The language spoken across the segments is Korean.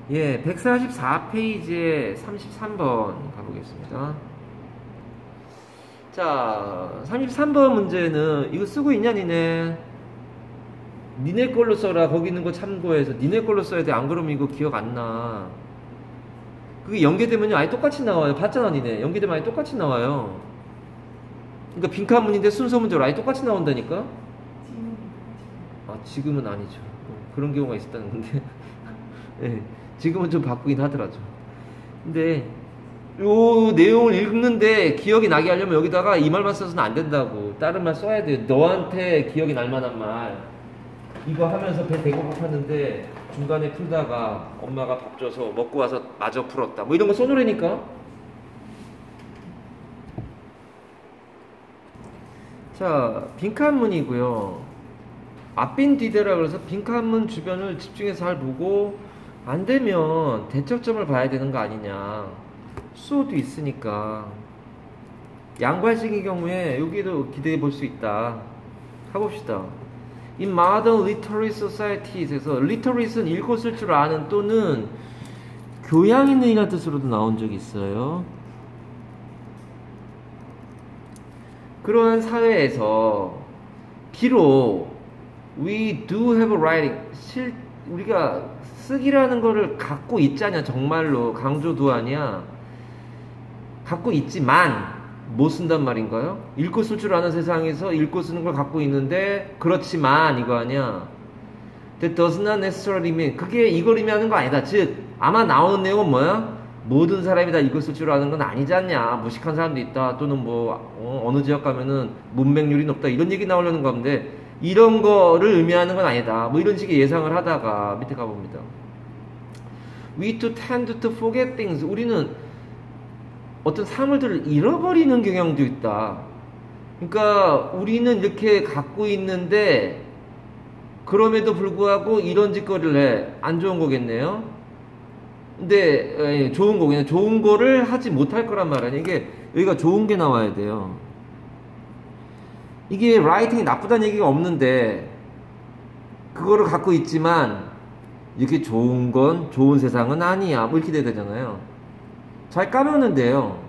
예, 144페이지에 33번 가보겠습니다. 자, 33번 문제는 이거 쓰고 있냐 니네? 니네 걸로 써라. 거기 있는 거 참고해서 니네 걸로 써야 돼. 안 그러면 이거 기억 안 나. 그게 연계되면요 아예 똑같이 나와요. 봤잖아 니네. 연계되면 아예 똑같이 나와요. 그러니까 빈칸 문인데 순서 문제로 아예 똑같이 나온다니까? 아, 지금은 아니죠. 그런 경우가 있었다는 건데. 네, 지금은 좀 바꾸긴 하더라죠. 근데 요 내용을 읽는데 기억이 나게 하려면 여기다가 이 말만 써서는 안 된다고. 다른 말 써야 돼요. 너한테 기억이 날 만한 말. 이거 하면서 배 대고 고팠는데 중간에 풀다가 엄마가 밥 줘서 먹고 와서 마저 풀었다. 뭐 이런 거 써놓으라니까. 자, 빈칸문이고요. 앞빈 뒤대라 그래서 빈칸문 주변을 집중해서 잘 보고 안 되면 대척점을 봐야 되는 거 아니냐. 수어도 있으니까. 양괄식의 경우에 여기도 기대해 볼 수 있다. 가봅시다. In modern literary societies에서 literature는 읽고 쓸 줄 아는 또는 교양 있는 이라는 뜻으로도 나온 적이 있어요. 그러한 사회에서 비록 we do have a writing 우리가 쓰기라는 거를 갖고 있자냐 정말로 강조도 아니야. 갖고 있지만 못 쓴단 말인가요? 읽고 쓸 줄 아는 세상에서 읽고 쓰는 걸 갖고 있는데 그렇지만 이거 아니야. That does not necessarily mean 그게 이걸 의미하는 거 아니다. 즉 아마 나오는 내용은 뭐야? 모든 사람이 다 읽고 쓸 줄 아는 건 아니지 않냐. 무식한 사람도 있다. 또는 뭐 어느 지역 가면은 문맹률이 높다. 이런 얘기 나오려는 건데 이런 거를 의미하는 건 아니다. 뭐 이런 식의 예상을 하다가 밑에 가봅니다. We to tend to forget things. 우리는 어떤 사물들을 잃어버리는 경향도 있다. 그러니까 우리는 이렇게 갖고 있는데 그럼에도 불구하고 이런 짓거리를 해. 안 좋은 거겠네요. 근데 좋은 거겠네. 좋은 거를 하지 못할 거란 말이야. 이게 여기가 좋은 게 나와야 돼요. 이게 라이팅이 나쁘다는 얘기가 없는데 그거를 갖고 있지만 이렇게 좋은 건 좋은 세상은 아니야. 뭐 이렇게 돼야 되잖아요. 잘 까먹는데요.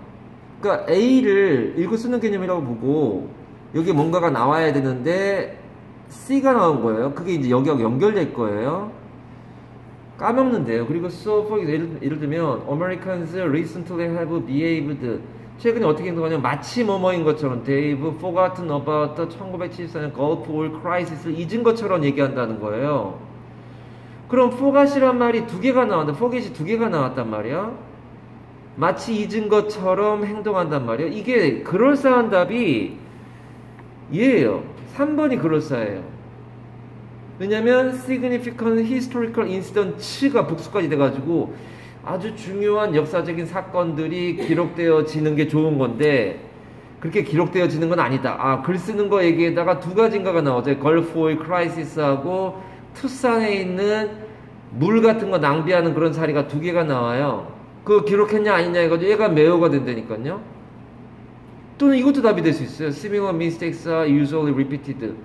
그러니까 A를 읽고 쓰는 개념이라고 보고 여기 뭔가가 나와야 되는데 C가 나온 거예요. 그게 이제 여기하고 연결될 거예요. 까먹는데요. 그리고 so for 예를 들면 Americans recently have behaved 최근에 어떻게 행동하냐면 마치 뭐뭐인 것처럼 they've forgotten about the 1974년 Gulf War Crisis를 잊은 것처럼 얘기한다는 거예요. 그럼 forget이란 말이 두 개가 나왔는데 forget이 두 개가 나왔단 말이야. 마치 잊은 것처럼 행동한단 말이에요. 이게 그럴싸한 답이 얘예요. 3번이 그럴싸해요. 왜냐면 significant historical incidents가 복수까지 돼가지고 아주 중요한 역사적인 사건들이 기록되어지는 게 좋은 건데 그렇게 기록되어지는 건 아니다. 아, 글 쓰는 거 얘기에다가 두 가지인가가 나오죠. Gulf War Crisis하고 투싼에 있는 물 같은 거 낭비하는 그런 사례가 두 개가 나와요. 그거 기록했냐 아니냐 해가지고 얘가 매우가 된다니까요. 또는 이것도 답이 될 수 있어요. Similar mistakes are usually repeated.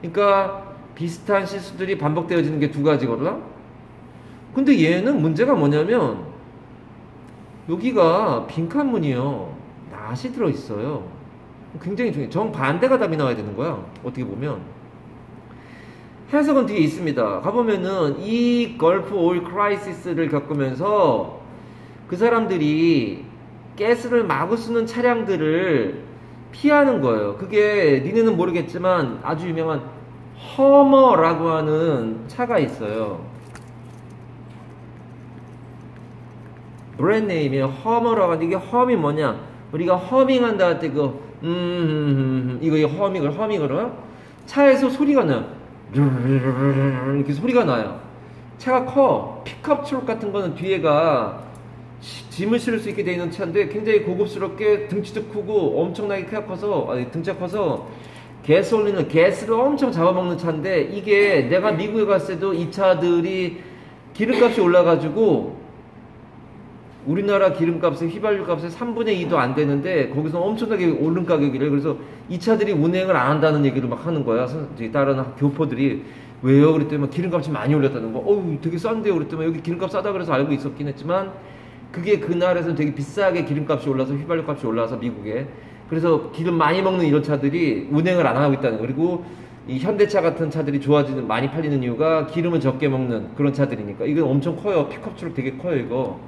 그러니까 비슷한 실수들이 반복되어지는 게 두 가지거든. 근데 얘는 문제가 뭐냐면 여기가 빈칸문이요. 낫이 들어있어요. 굉장히 중요해. 정반대가 답이 나와야 되는 거야. 어떻게 보면. 해석은 뒤에 있습니다. 가보면은 이 걸프 오일 크라이시스를 겪으면서 그 사람들이 가스를 마구 쓰는 차량들을 피하는 거예요. 그게 니네는 모르겠지만 아주 유명한 허머라고 하는 차가 있어요. 브랜드 네임이에요. 허머라고 하는데 이게 험이 뭐냐? 우리가 허밍한다 할 때 이거 허밍을 차에서 소리가 나요. 이렇게 소리가 나요. 차가 커. 픽업 트럭 같은 거는 뒤에가 짐을 실을 수 있게 되어 있는 차인데 굉장히 고급스럽게 등치도 크고 엄청나게 등치가 커서 가스를 엄청 잡아먹는 차인데 이게 내가 미국에 갔을 때도 이 차들이 기름값이 올라가지고 우리나라 기름값의 휘발유값의 3분의 2도 안 되는데 거기서 엄청나게 오른 가격이래. 그래서 이 차들이 운행을 안 한다는 얘기를 막 하는 거야. 다른 교포들이. 왜요? 그랬더니 막 기름값이 많이 올랐다는 거. 어우, 되게 싼데요? 그랬더니 여기 기름값 싸다 그래서 알고 있었긴 했지만, 그게 그날에서는 되게 비싸게 기름값이 올라서 휘발유 값이 올라서 미국에. 그래서 기름 많이 먹는 이런 차들이 운행을 안 하고 있다는 거. 그리고 이 현대차 같은 차들이 좋아지는, 많이 팔리는 이유가 기름을 적게 먹는 그런 차들이니까. 이건 엄청 커요. 픽업 트럭 되게 커요, 이거.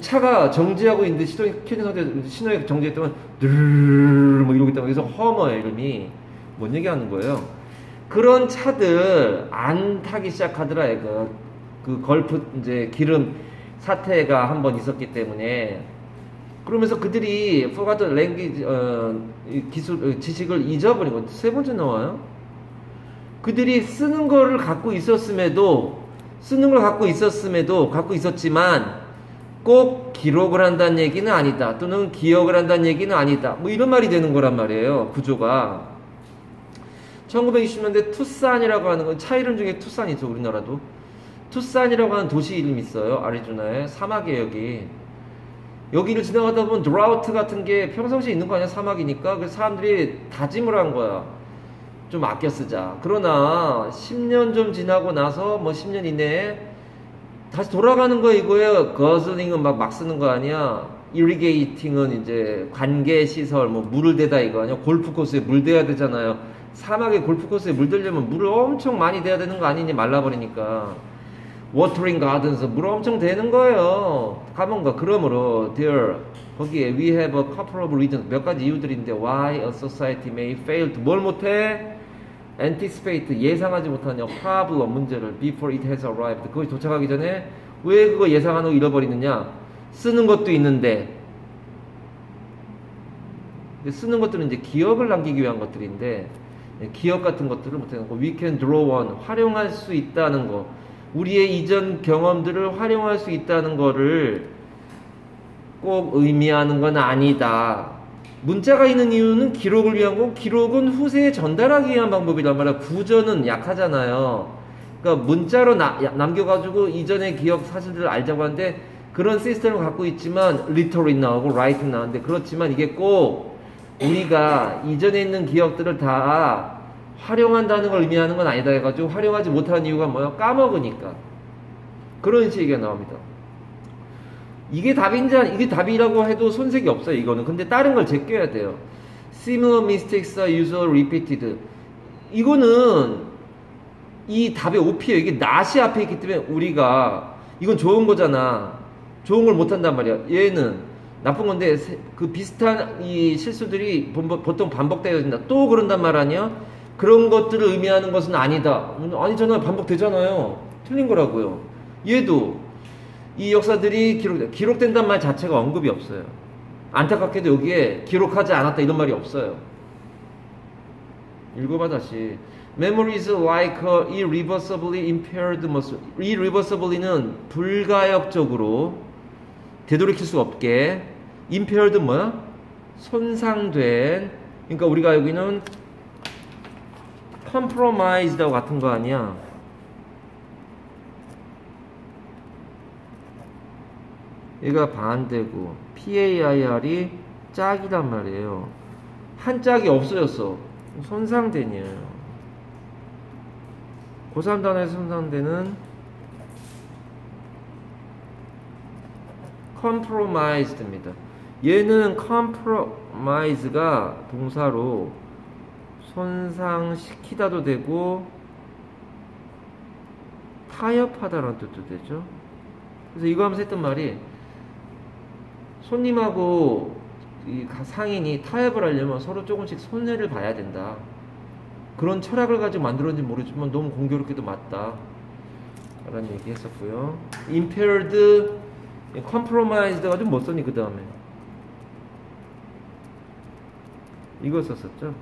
차가 정지하고 있는데 시동이 켜진 상태에서 신호에 정지했다면 드르르르 뭐 이러고 있다가 여기서 허머예요, 이름이. 뭔 얘기하는 거예요? 그런 차들 안 타기 시작하더라. 그 걸프 이제 기름 사태가 한번 있었기 때문에. 그러면서 그들이 forgot language 기술 지식을 잊어버리고 세 번째 나와요. 그들이 쓰는 걸 갖고 있었음에도 갖고 있었지만 꼭 기록을 한다는 얘기는 아니다. 또는 기억을 한다는 얘기는 아니다. 뭐 이런 말이 되는 거란 말이에요. 구조가. 1920년대 투싼이라고 하는 건 차 이름 중에 투싼이 있어, 우리나라도. 투싼이라고 하는 도시 이름 있어요. 아리조나에. 사막이에요, 여기. 여기를 지나가다 보면 드라우트 같은 게 평상시에 있는 거 아니야? 사막이니까. 그래서 사람들이 다짐을 한 거야. 좀 아껴 쓰자. 그러나 10년 좀 지나고 나서 뭐 10년 이내에 다시 돌아가는 거 이거예요. 거슬링은 막 쓰는 거 아니야. 이리게이팅은 이제 관계 시설, 뭐 물을 대다 이거 아니야. 골프 코스에 물 대야 되잖아요. 사막에 골프 코스에 물 대려면 물을 엄청 많이 대야 되는 거 아니니, 말라버리니까. 워터링 가든스 물 엄청 대는 거예요. 가만가. 그러므로 there 거기에 we have a couple of reasons 몇 가지 이유들인데 why a society may fail to 뭘 못해? anticipate 예상하지 못하냐 problem 문제를 before it has arrived 그것이 도착하기 전에 왜 그거 예상하는 거 잃어버리느냐. 쓰는 것도 있는데 쓰는 것들은 이제 기억을 남기기 위한 것들인데 기억 같은 것들을 못하는 거. we can draw on 활용할 수 있다는 거. 우리의 이전 경험들을 활용할 수 있다는 거를 꼭 의미하는 건 아니다. 문자가 있는 이유는 기록을 위한 거고 기록은 후세에 전달하기 위한 방법이란 말이야. 구조는 약하잖아요. 그러니까 문자로 남겨가지고 이전의 기억 사실들을 알자고 하는데 그런 시스템을 갖고 있지만 literally 나오고 writing 나오는데 그렇지만 이게 꼭 우리가 이전에 있는 기억들을 다 활용한다는 걸 의미하는 건 아니다 해가지고 활용하지 못하는 이유가 뭐야? 까먹으니까. 그런 식의 얘기가 나옵니다. 이게 답이라고 해도 손색이 없어요, 이거는. 근데 다른 걸 제껴야 돼요. Similar mistakes are usually repeated. 이거는 이 답의 OP예요. 이게 not이 앞에 있기 때문에 우리가 이건 좋은 거잖아. 좋은 걸 못한단 말이야. 얘는 나쁜 건데 그 비슷한 이 실수들이 보통 반복되어진다. 또 그런단 말 아니야? 그런 것들을 의미하는 것은 아니다. 아니잖아요. 반복되잖아요. 틀린 거라고요. 얘도 이 역사들이 기록된단 말 자체가 언급이 없어요. 안타깝게도 여기에 기록하지 않았다 이런 말이 없어요. 읽어봐 다시. Memory is like a irreversibly impaired muscle. irreversibly는 불가역적으로 되돌이킬 수 없게. impaired 뭐야? 손상된. 그러니까 우리가 여기는 compromised하고 같은 거 아니야. 얘가 반대고 PAIR이 짝이란 말이에요. 한 짝이 없어졌어. 손상된이에요. 고3 단어에서 손상되는 compromised입니다. 얘는 compromise가 동사로 손상시키다도 되고 타협하다라는 뜻도 되죠. 그래서 이거 하면서 했던 말이 손님하고 이 상인이 타협을 하려면 서로 조금씩 손해를 봐야 된다. 그런 철학을 가지고 만들었는지 모르지만 너무 공교롭게도 맞다 라는 얘기 했었고요. impaired, compromised가 좀 못 썼니 그 다음에 이거 썼었죠.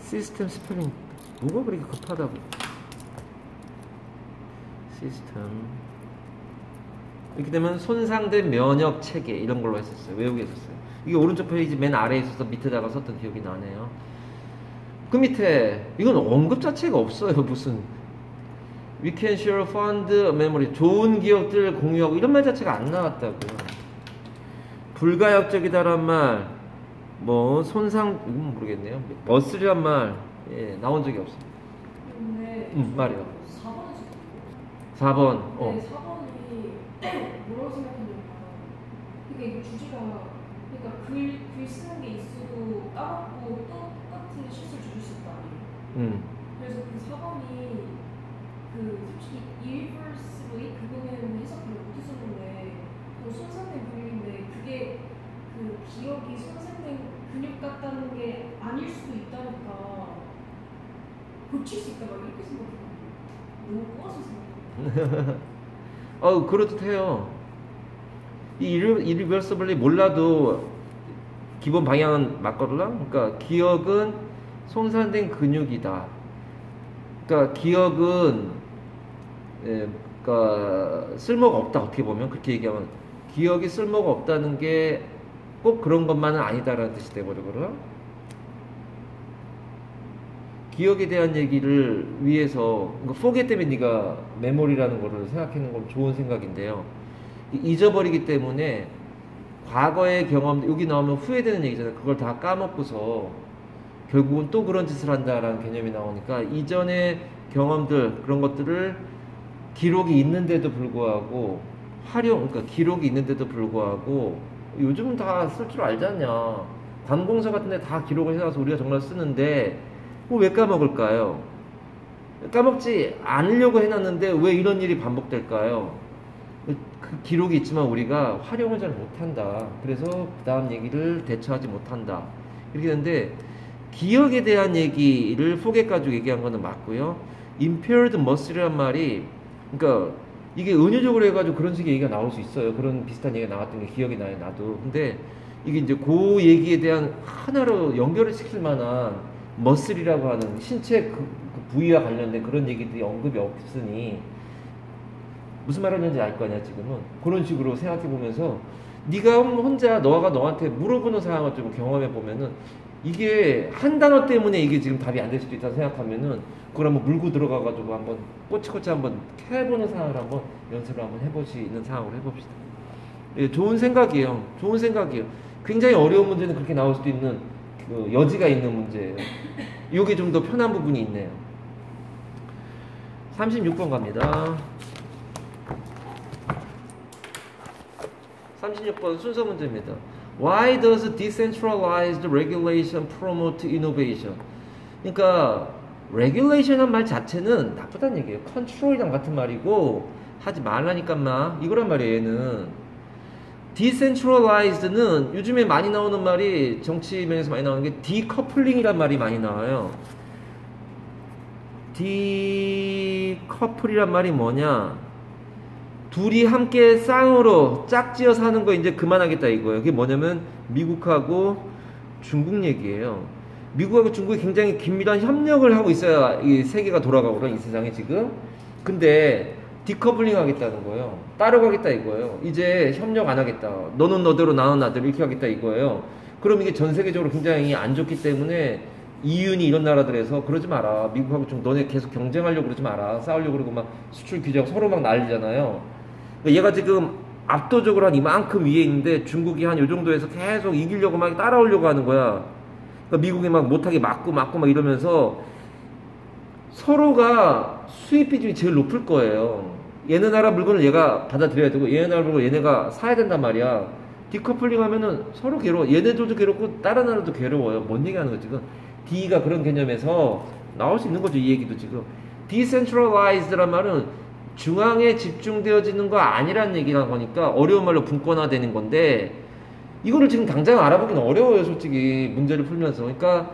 시스템 스펠링 뭐가 그렇게 급하다고. 시스템 이렇게 되면 손상된 면역 체계 이런 걸로 했었어요. 외우게 했었어요. 이게 오른쪽 페이지 맨 아래에 있어서 밑에다가 썼던 기억이 나네요. 그 밑에 이건 언급 자체가 없어요. 무슨 we can share fond memory 좋은 기억들 공유하고 이런 말 자체가 안 나왔다고요. 불가역적이다란 말 뭐 손상 이건 모르겠네요. 어스리란 말 예, 나온 적이 없습니다. 근데 말이요. 4번에서 4번. 네, 4번이 뭐라고 생각했냐면 이게 주제가 그러니까 글 쓰는 게 있어도 까먹고 또 똑같은 실수를 저질 수 있다. 그래서 그 4번이 그 솔직히 irreversibly 그거는 해석을 못했었는데 그 손상된 근육인데 그게 그 기억이 손상된 근육 같다는 게 아닐 수도 있다니까 고칠 수 있다 막 이렇게 생각해요. 너무 꼬아서 생각해요. 그렇듯해요. 이 irreversibly 몰라도 기본 방향은 맞거든요. 그러니까 기억은 손상된 근육이다. 그러니까 기억은 그러니까 쓸모가 없다. 어떻게 보면 그렇게 얘기하면 기억이 쓸모가 없다는 게 꼭 그런 것만은 아니다라는 뜻이 돼버리거든요. 기억에 대한 얘기를 위해서 forget 때문에 네가 메모리라는 거를 생각하는 건 좋은 생각인데요. 잊어버리기 때문에 과거의 경험, 여기 나오면 후회되는 얘기잖아요. 그걸 다 까먹고서 결국은 또 그런 짓을 한다라는 개념이 나오니까 이전의 경험들, 그런 것들을 기록이 있는데도 불구하고 그러니까 기록이 있는데도 불구하고 요즘은 다 쓸 줄 알지 않냐. 관공서 같은 데 다 기록을 해놔서 우리가 정말 쓰는데 왜 까먹을까요? 까먹지 않으려고 해놨는데 왜 이런 일이 반복될까요? 그 기록이 있지만 우리가 활용을 잘 못한다. 그래서 그 다음 얘기를 대처하지 못한다. 이렇게 되는데 기억에 대한 얘기를 forget 가지고 얘기한 거는 맞고요. impaired muscle이란 말이 그러니까 이게 은유적으로 해가지고 그런 식의 얘기가 나올 수 있어요. 그런 비슷한 얘기가 나왔던 게 기억이 나요. 나도. 근데 이게 이제 그 얘기에 대한 하나로 연결을 시킬 만한 머슬이라고 하는 신체 그 부위와 관련된 그런 얘기들이 언급이 없으니 무슨 말 하는지 알 거 아니야 지금은. 그런 식으로 생각해 보면서 네가 혼자 너가 너한테 물어보는 상황을 좀 경험해 보면은 이게 한 단어 때문에 이게 지금 답이 안 될 수도 있다고 생각하면은 그걸 한번 물고 들어가 가지고 한번 꼬치꼬치 한번 해보는 상황을 한번 연습을 한번 해보시는 상황으로 해봅시다. 예, 좋은 생각이에요. 좋은 생각이에요. 굉장히 어려운 문제는 그렇게 나올 수도 있는 그 여지가 있는 문제예요. 이게 좀 더 편한 부분이 있네요. 36번 갑니다. 36번 순서 문제입니다. Why does decentralized regulation promote innovation? 그러니까 regulation한 말 자체는 나쁘다는 얘기예요. control이랑 같은 말이고 하지 말라니까 마 이거란 말이에요. 얘는 decentralized는 요즘에 많이 나오는 말이 정치 면에서 많이 나오는 게 decoupling 이란 말이 많이 나와요. decouple이란 말이 뭐냐? 둘이 함께 쌍으로 짝지어 사는 거 이제 그만하겠다 이거예요. 그게 뭐냐면 미국하고 중국 얘기예요. 미국하고 중국이 굉장히 긴밀한 협력을 하고 있어야 이 세계가 돌아가거든, 이 세상에 지금. 근데 디커플링 하겠다는 거예요. 따라가겠다 이거예요. 이제 협력 안 하겠다. 너는 너대로 나는 나대로 이렇게 하겠다 이거예요. 그럼 이게 전 세계적으로 굉장히 안 좋기 때문에 이윤이 이런 나라들에서 그러지 마라. 미국하고 좀 너네 계속 경쟁하려고 그러지 마라. 싸우려고 그러고 막 수출 규제하고 서로 막 난리잖아요. 얘가 지금 압도적으로 한 이만큼 위에 있는데 중국이 한 요 정도에서 계속 이기려고 막 따라오려고 하는 거야. 그러니까 미국이 막 못하게 막고 막 이러면서 서로가 수입 비중이 제일 높을 거예요. 얘네 나라 물건을 얘가 받아들여야 되고 얘네 나라 물건을 얘네가 사야 된단 말이야. 디커플링 하면은 서로 괴로워. 얘네들도 괴롭고 다른 나라도 괴로워요. 뭔 얘기하는 거지 지금. D가 그런 개념에서 나올 수 있는 거죠. 이 얘기도 지금. Decentralized란 말은 중앙에 집중되어지는 거 아니란 얘기가 거니까 어려운 말로 분권화되는 건데 이거를 지금 당장 알아보기는 어려워요. 솔직히 문제를 풀면서. 그러니까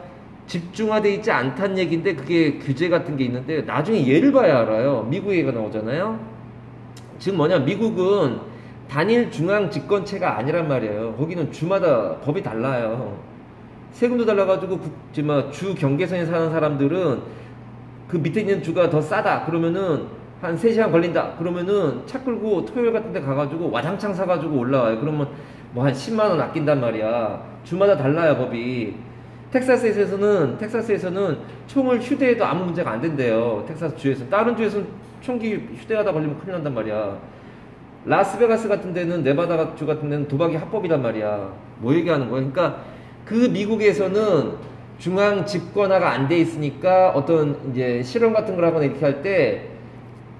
집중화되어 있지 않다는 얘기인데 그게 규제 같은 게 있는데 나중에 예를 봐야 알아요. 미국 얘기가 나오잖아요. 지금 뭐냐, 미국은 단일 중앙 집권체가 아니란 말이에요. 거기는 주마다 법이 달라요. 세금도 달라가지고 주 경계선에 사는 사람들은 그 밑에 있는 주가 더 싸다 그러면은 한 3시간 걸린다 그러면은 차 끌고 토요일 같은 데 가가지고 와장창 사가지고 올라와요. 그러면 뭐 한 10만원 아낀단 말이야. 주마다 달라요 법이. 텍사스에서는 총을 휴대해도 아무 문제가 안 된대요. 텍사스 주에서. 다른 주에서는 총기 휴대하다 걸리면 큰일 난단 말이야. 라스베가스 같은 데는, 네바다 주 같은 데는 도박이 합법이란 말이야. 뭐 얘기하는 거야? 그러니까 그 미국에서는 중앙 집권화가 안 돼 있으니까 어떤 이제 실험 같은 걸 하거나 이렇게 할 때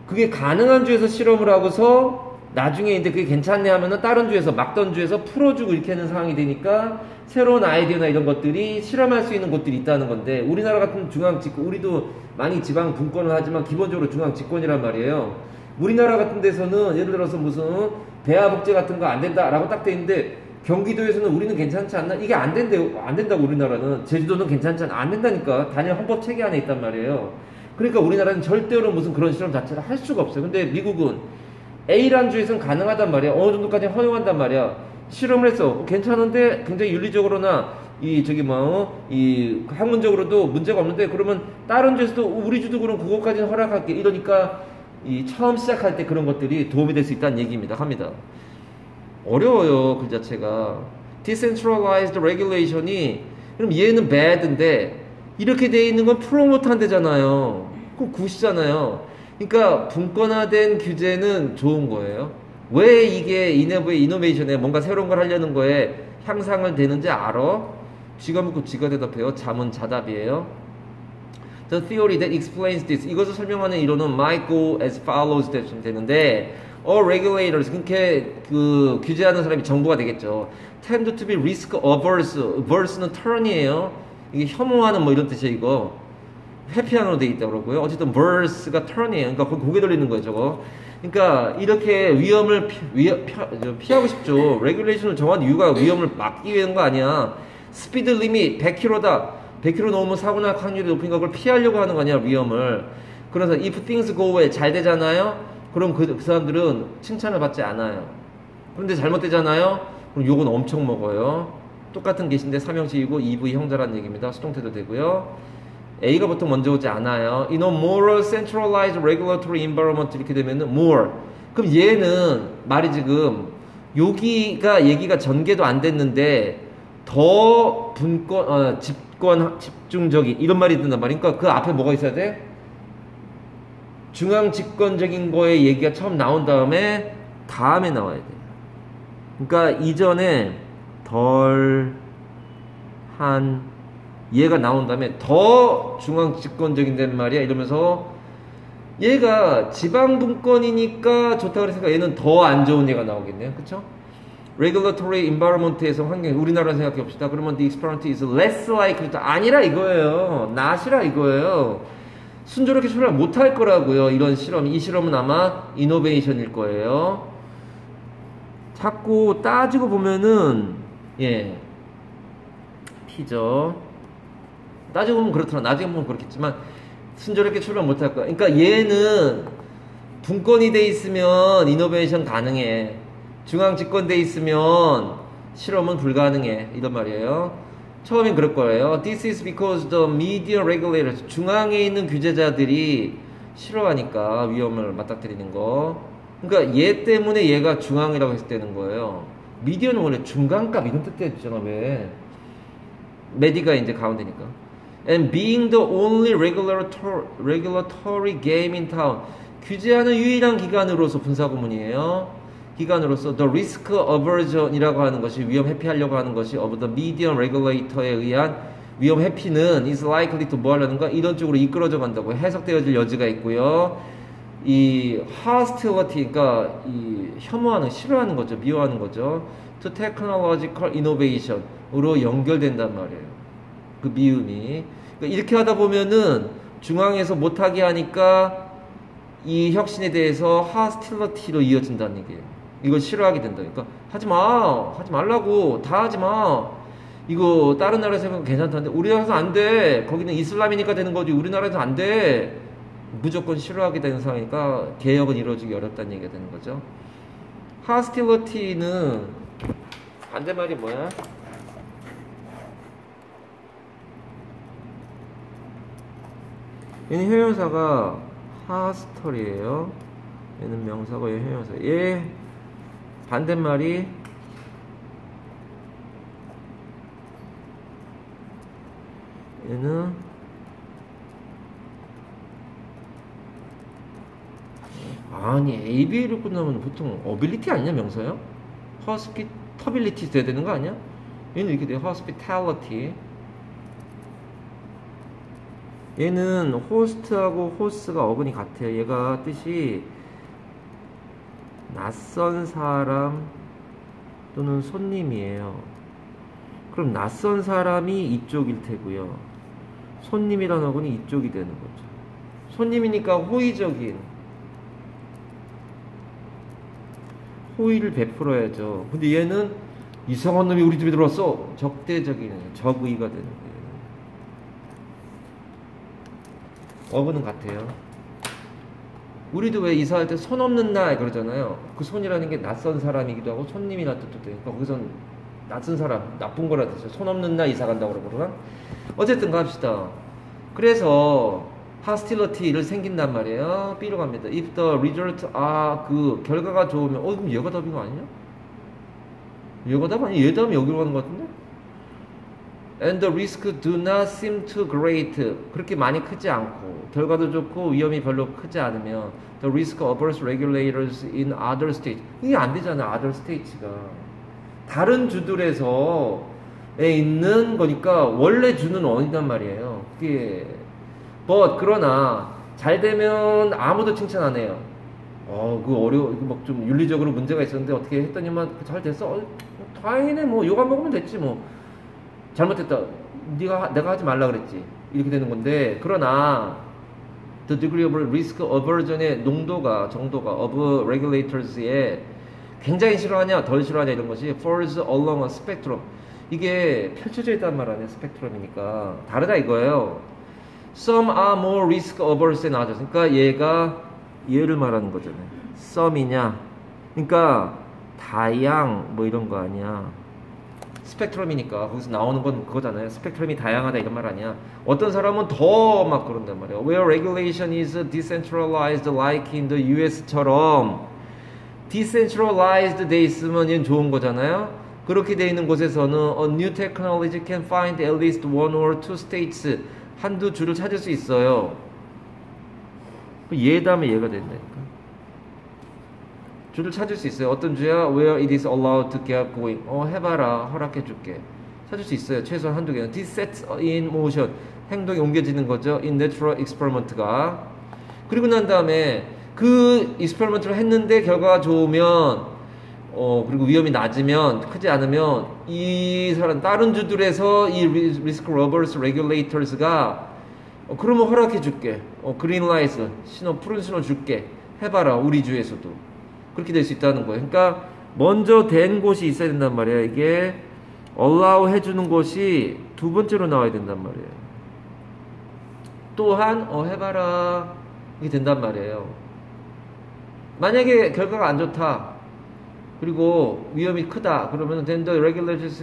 그게 가능한 주에서 실험을 하고서 나중에 이제 그게 괜찮네 하면은 다른 주에서 막던 주에서 풀어주고 이렇게 하는 상황이 되니까 새로운 아이디어나 이런 것들이 실험할 수 있는 곳들이 있다는 건데, 우리나라 같은 중앙 집권, 우리도 많이 지방 분권을 하지만 기본적으로 중앙 집권이란 말이에요. 우리나라 같은 데서는 예를 들어서 무슨 배아복제 같은 거 안 된다라고 딱 돼 있는데 경기도에서는 우리는 괜찮지 않나? 이게 안 된다고 우리나라는. 제주도는 괜찮지 않아? 안 된다니까. 단일 헌법 체계 안에 있단 말이에요. 그러니까 우리나라는 절대로 무슨 그런 실험 자체를 할 수가 없어요. 근데 미국은 A라는 주에서는 가능하단 말이야. 어느 정도까지 허용한단 말이야. 실험을 했어. 괜찮은데 굉장히 윤리적으로나 이 학문적으로도 문제가 없는데, 그러면 다른 주에서도 우리 주도 그럼 그것까지는 허락할게. 이러니까 이 처음 시작할 때 그런 것들이 도움이 될 수 있다는 얘기입니다. 합니다. 어려워요, 그 자체가. Decentralized regulation이, 그럼 얘는 bad인데 이렇게 돼 있는 건 프로모트 한대잖아요. 그럼 굿이잖아요. 그러니까 분권화된 규제는 좋은 거예요. 왜 이게 이노베이션에 뭔가 새로운 걸 하려는 거에 향상을 되는지 알아? 쥐가 묻고 쥐가 대답해요. 잠은 자답이에요. The theory that explains this. 이것을 설명하는 이론은 might go as follows 되는데, all regulators, 그렇게 그 규제하는 사람이 정부가 되겠죠. tend to be risk averse. averse는 turn이에요. 이게 혐오하는 뭐 이런 뜻이에요, 이거. 회피하는 돼 있다고 그러고요. 어쨌든 verse가 turn이에요. 그러니까 고개 돌리는 거예요, 저거. 그러니까 이렇게 위험을 피하고 싶죠. regulation을 정한 이유가 위험을 막기 위한 거 아니야. 스피드 리밋 100km다. 100km 넘으면 사고 날 확률이 높으니까 그걸 피하려고 하는 거 아니야, 위험을. 그래서 if things go well, 잘 되잖아요. 그럼 그 사람들은 칭찬을 받지 않아요. 그런데 잘못되잖아요. 그럼 욕은 엄청 먹어요. 똑같은 계신데 삼형식이고 EV 형제라는 얘기입니다. 수동태도 되고요. A가 보통 먼저 오지 않아요. In a more centralized regulatory environment 이렇게 되면은 more. 그럼 얘는 말이 지금 여기가 얘기가 전개도 안 됐는데 더 집중적인 이런 말이 든단 말이니까, 그러니까 그 앞에 뭐가 있어야 돼? 중앙 집권적인 거에 얘기가 처음 나온 다음에 나와야 돼요. 그러니까 이전에 얘가 나온 다음에 더 중앙 집권적인 된 말이야 이러면서, 얘가 지방 분권이니까 좋다 그랬으니까 얘는 더 안 좋은 얘가 나오겠네요. 그쵸? regulatory environment에서 환경, 우리나라 생각해 봅시다. 그러면 the experiment is less likely to, 아니라 이거예요. not이라 이거예요. 순조롭게 출발 못할 거라고요. 이런 실험, 이 실험은 아마 이노베이션일 거예요. 자꾸 따지고 보면은 P죠. 따지고 보면 그렇더라. 나중에 보면 그렇겠지만 순조롭게 출발 못할 거야. 그러니까 얘는 분권이 돼 있으면 이노베이션 가능해. 중앙 집권돼 있으면 실험은 불가능해. 이런 말이에요. 처음엔 그럴 거예요. This is because the media regulators, 중앙에 있는 규제자들이 싫어하니까 위험을 맞닥뜨리는 거. 그러니까 얘 때문에 얘가 중앙이라고 했을 때는 거예요. 미디어는 원래 중간값 이런 뜻이잖아. 왜? 메디가 이제 가운데니까. And being the only regulatory game in town, 규제하는 유일한 기관으로서 분사구문이에요. 기관으로서 the risk aversion이라고 하는 것이, 위험 회피하려고 하는 것이 of the medium regulator에 의한 위험 회피는 is likely to 뭐 하려는가, 이런 쪽으로 이끌어져 간다고 해석되어질 여지가 있고요. 이 hostility, 그러니까 이 혐오하는, 싫어하는 거죠, 미워하는 거죠. to technological innovation으로 연결된단 말이에요. 그 미움이. 그러니까 이렇게 하다 보면은 중앙에서 못하게 하니까 이 혁신에 대해서 hostility로 이어진다는 얘기예요. 이걸 싫어하게 된다. 그러니까 하지 말라고, 다 하지 마. 이거 다른 나라에서 해보면 괜찮다는데 우리나라에서 안 돼. 거기는 이슬람이니까 되는 거지. 우리나라에서 안 돼. 무조건 싫어하게 되는 상황이니까 개혁은 이루어지기 어렵다는 얘기가 되는 거죠. hostility는 반대말이 뭐야? 얘는 형용사가 hostil이에요. 얘는 명사고 얘 형용사. 얘 반대말이 얘는 아니 ABA로 끝나면 보통 ability 아니냐 명사요? hospitality 돼야 되는 거 아니야? 얘는 이렇게 돼요. hospitality. 얘는 호스트하고 호스가 어근이 같아요. 얘가 뜻이 낯선 사람 또는 손님이에요. 그럼 낯선 사람이 이쪽일 테고요. 손님이라는 어근이 이쪽이 되는 거죠. 손님이니까 호의를 베풀어야죠. 근데 얘는 이상한 놈이 우리 집에 들어왔어. 적대적인 적의가 되는 거예요. 어근은 같아요. 우리도 왜 이사할 때 손 없는 날 그러잖아요. 그 손이라는 게 낯선 사람이기도 하고 손님이라 뜻도 돼요. 그러니까 거기선 낯선 사람, 나쁜 거라 뜻이죠. 손 없는 날 이사 간다고 그러나? 어쨌든 갑시다. 그래서 hostility를 생긴단 말이에요. B로 갑니다. If the result 그 결과가 좋으면 그럼 얘가 답인 거 아니냐? 얘가 답 아니야? 얘 답이 여기로 가는 거 같은데? And the risk do not seem too great. 그렇게 많이 크지 않고 결과도 좋고 위험이 별로 크지 않으면 the risk averse regulators in other states. 이게 안 되잖아. other states가 다른 주들에서에 있는 거니까 원래 주는 어디단 말이에요. 그게 but 그러나 잘 되면 아무도 칭찬 안 해요. 막 좀 윤리적으로 문제가 있었는데 어떻게 했더니만 잘 됐어. 다행이네. 뭐 욕 안 먹으면 됐지 뭐. 잘못했다. 내가 하지 말라 그랬지. 이렇게 되는 건데 그러나 the degree of risk aversion의 정도가 of regulators의 굉장히 싫어하냐 덜 싫어하냐 이런 것이 falls along a spectrum. 이게 펼쳐져 있단 말 아니야. 스펙트럼이니까 다르다 이거예요. Some are more risk averse than others. 그러니까 얘를 말하는 거잖아요. some이냐. 그러니까 다양 뭐 이런 거 아니야. 스펙트럼이니까 거기서 나오는 건 그거잖아요. 스펙트럼이 다양하다 이런 말 아니야. 어떤 사람은 더 막 그런단 말이야. Where regulation is decentralized like in the US처럼 decentralized 돼 있으면 얘는 좋은 거잖아요. 그렇게 돼 있는 곳에서는 a new technology can find at least one or two states 한두 주를 찾을 수 있어요. 얘 다음에 얘가 된다니까. 주를 찾을 수 있어요. 어떤 주야? Where it is allowed to get going. 해봐라. 허락해줄게. 찾을 수 있어요. 최소한 한두 개는. This sets in motion. 행동이 옮겨지는 거죠. In natural experiment가. 그리고 난 다음에 그 experiment를 했는데 결과가 좋으면 그리고 위험이 낮으면 크지 않으면 이 사람 다른 주들에서 이 risk averse regulators가 그러면 허락해줄게. green light 푸른 신호 줄게. 해봐라. 우리 주에서도. 그렇게 될 수 있다는 거예요. 그러니까 먼저 된 곳이 있어야 된단 말이에요. 이게 allow 해주는 곳이 두 번째로 나와야 된단 말이에요. 또한 해봐라 이게 된단 말이에요. 만약에 결과가 안 좋다 그리고 위험이 크다 그러면 then the regulators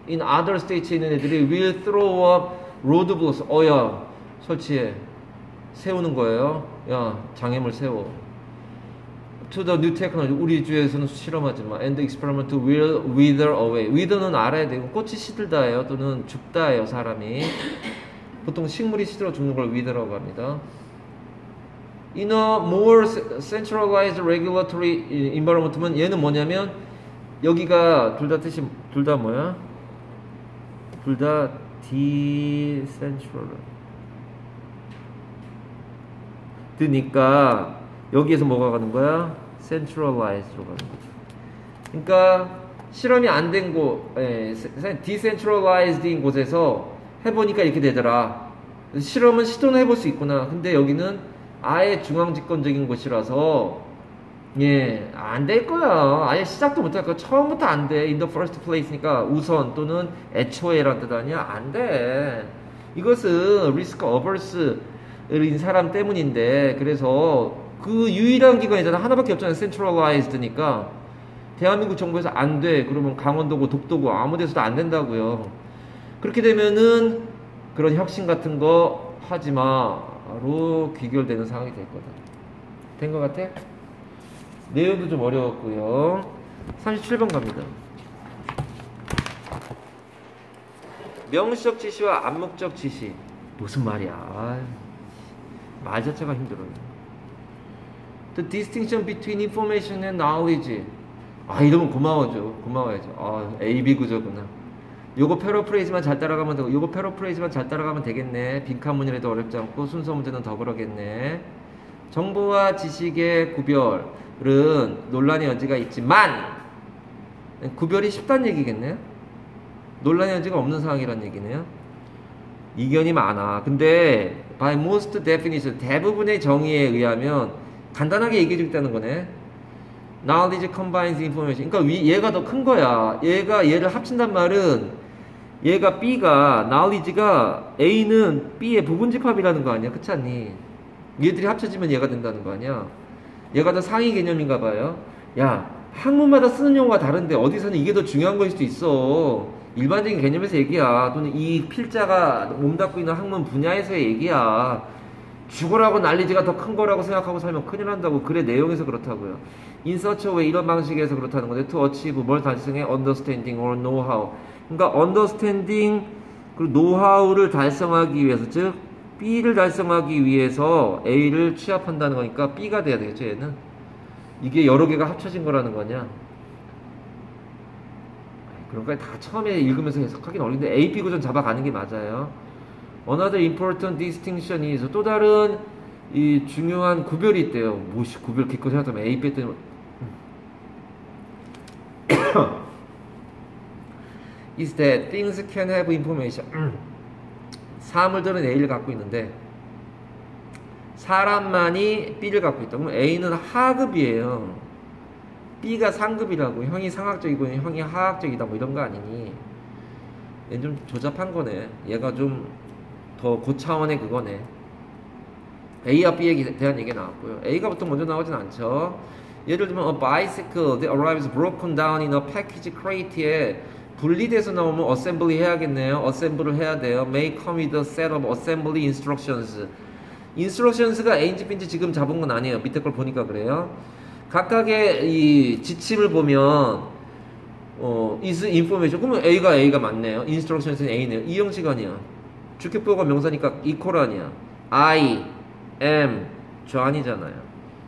in other state에 있는 애들이 will throw up roadblocks. 야 설치해 세우는 거예요. 야 장애물 세워. To the new technology. 우리 주에서는 실험하지 마. And the experiment will wither away. wither는 알아야 되고 꽃이 시들다예요. 또는 죽다예요. 사람이. 보통 식물이 시들어 죽는 걸 wither라고 합니다. In a more centralized regulatory environment면 얘는 뭐냐면 여기가 둘 다 뭐야? 둘 다 decentral. 그러니까 여기에서 뭐가 가는 거야? centralized로 가는 거죠. 그러니까 실험이 안 된 곳, decentralized인 곳에서 해보니까 이렇게 되더라. 실험은 시도는 해볼 수 있구나. 근데 여기는 아예 중앙집권적인 곳이라서 안 될 거야. 아예 시작도 못할 거야. 처음부터 안 돼. in the first place니까 우선 또는 애초에란 뜻 아니야? 안 돼. 이것은 risk averse인 사람 때문인데 그래서 그 유일한 기관이잖아. 하나밖에 없잖아요. 센트럴라이즈드니까 대한민국 정부에서 안 돼. 그러면 강원도고 독도고 아무 데서도 안 된다고요. 그렇게 되면은 그런 혁신 같은 거 하지 마로 귀결되는 상황이 될 거다. 된 것 같아? 내용도 좀 어려웠고요. 37번 갑니다. 명시적 지시와 암묵적 지시. 무슨 말이야? 말 자체가 힘들어요. The distinction between information and knowledge. 이러면 고마워야죠. A, B 구조구나. 요거 패러프레이즈만 잘 따라가면 되고, 요거 패러프레이즈만 잘 따라가면 되겠네. 빈칸 문이라도 어렵지 않고 순서 문제는 더 그러겠네. 정보와 지식의 구별은 논란의 여지가 있지만 구별이 쉽다는 얘기겠네요. 논란의 여지가 없는 상황이란 얘기네요. 이견이 많아. 근데 by most definition, 대부분의 정의에 의하면 간단하게 얘기해 주겠다는 거네. knowledge combines information. 그러니까 얘가 더 큰 거야. 얘를 합친단 말은 얘가 B가 knowledge가 A는 B의 부분집합이라는 거 아니야? 그렇지 않니? 얘들이 합쳐지면 얘가 된다는 거 아니야? 얘가 더 상위 개념인가 봐요. 야, 학문마다 쓰는 용어가 다른데 어디서는 이게 더 중요한 거일 수도 있어. 일반적인 개념에서 얘기야. 또는 이 필자가 몸담고 있는 학문 분야에서의 얘기야. 죽으라고 knowledge가 더 큰 거라고 생각하고 살면 큰일 난다고. 글의 내용에서 그렇다고요. in such a way, 이런 방식에서 그렇다는 건데 to achieve 뭘 달성해? understanding or know-how. 그러니까 understanding 그리고 know-how를 달성하기 위해서, 즉 B를 달성하기 위해서 A를 취합한다는 거니까 B가 돼야 되겠죠. 얘는 이게 여러 개가 합쳐진 거라는 거냐. 그런 거 다 처음에 읽으면서 해석하기는 어려운데 A, B 구조는 잡아가는 게 맞아요. Another important distinction is, 또 다른 이 중요한 구별이 있대요. 뭐시 구별 기껏 생각하면 A, B 때문에 is that things can have information. 사물들은 A를 갖고 있는데 사람만이 B를 갖고 있다. 그럼 A는 하급이에요. B가 상급이라고. 형이 상학적이고 형이 하학적이다 뭐 이런 거 아니니. 얘는 좀 조잡한 거네. 얘가 좀 더 고차원의 그거네. A와 B에 대한 얘기가 나왔고요. A가 보통 먼저 나오진 않죠. 예를 들면 a bicycle that arrives broken down in a package crate에 분리돼서 나오면 assembly 해야겠네요. assemble를 해야 돼요. may come with a set of assembly instructions. instructions가 A인지 B인지 지금 잡은 건 아니에요. 밑에 걸 보니까 그래요. 각각의 이 지침을 보면 is information. 그러면 A가 맞네요. instructions는 A네요. 이 형식 아니야. 주격보가 명사니까 equal 아니야. I am 좌안이잖아요.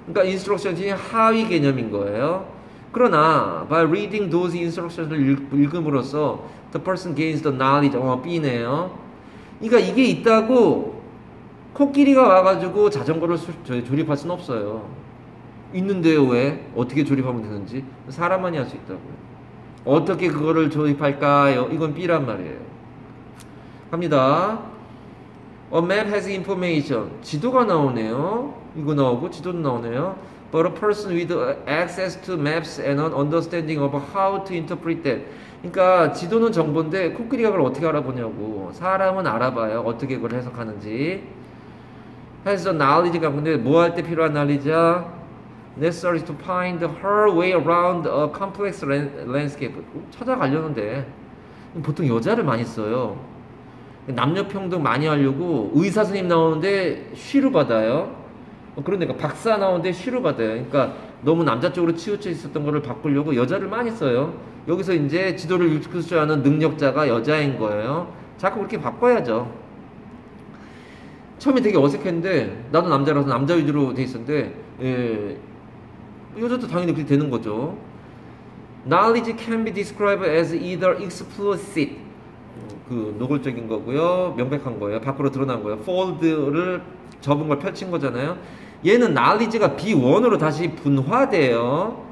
그러니까 instructions이 하위 개념인 거예요. 그러나 by reading those instructions를 읽음으로써 the person gains the knowledge. B네요. 그러니까 이게 있다고 코끼리가 와가지고 자전거를 조립할 수는 없어요. 있는데요. 왜? 어떻게 조립하면 되는지 사람만이 할 수 있다고요. 어떻게 그거를 조립할까요? 이건 B란 말이에요. 갑니다. A map has information. 지도가 나오네요. 이거 나오고 지도도 나오네요. But a person with access to maps and an understanding of how to interpret them. 그러니까 지도는 정보인데 코끼리가 그걸 어떻게 알아보냐고. 사람은 알아봐요. 어떻게 그걸 해석하는지. has the knowledge가 근데 뭐 할 때 필요한 knowledge야? necessary to find her way around a complex landscape. 찾아가려는데 보통 여자를 많이 써요. 남녀평등 많이 하려고 의사 선생님 나오는데 쉬루 받아요. 그러니까 박사 나오는데 쉬루 받아요. 그러니까 너무 남자 쪽으로 치우쳐 있었던 거를 바꾸려고 여자를 많이 써요. 여기서 이제 지도를 읽을 줄 아는 능력자가 여자인 거예요. 자꾸 그렇게 바꿔야죠. 처음에 되게 어색했는데 나도 남자라서 남자 위주로 돼 있었는데 여자도 당연히 그렇게 되는 거죠. Knowledge can be described as either explicit, 그 노골적인 거고요, 명백한 거예요. 밖으로 드러난 거예요. fold를 접은 걸 펼친 거잖아요. 얘는 knowledge가 B1으로 다시 분화돼요.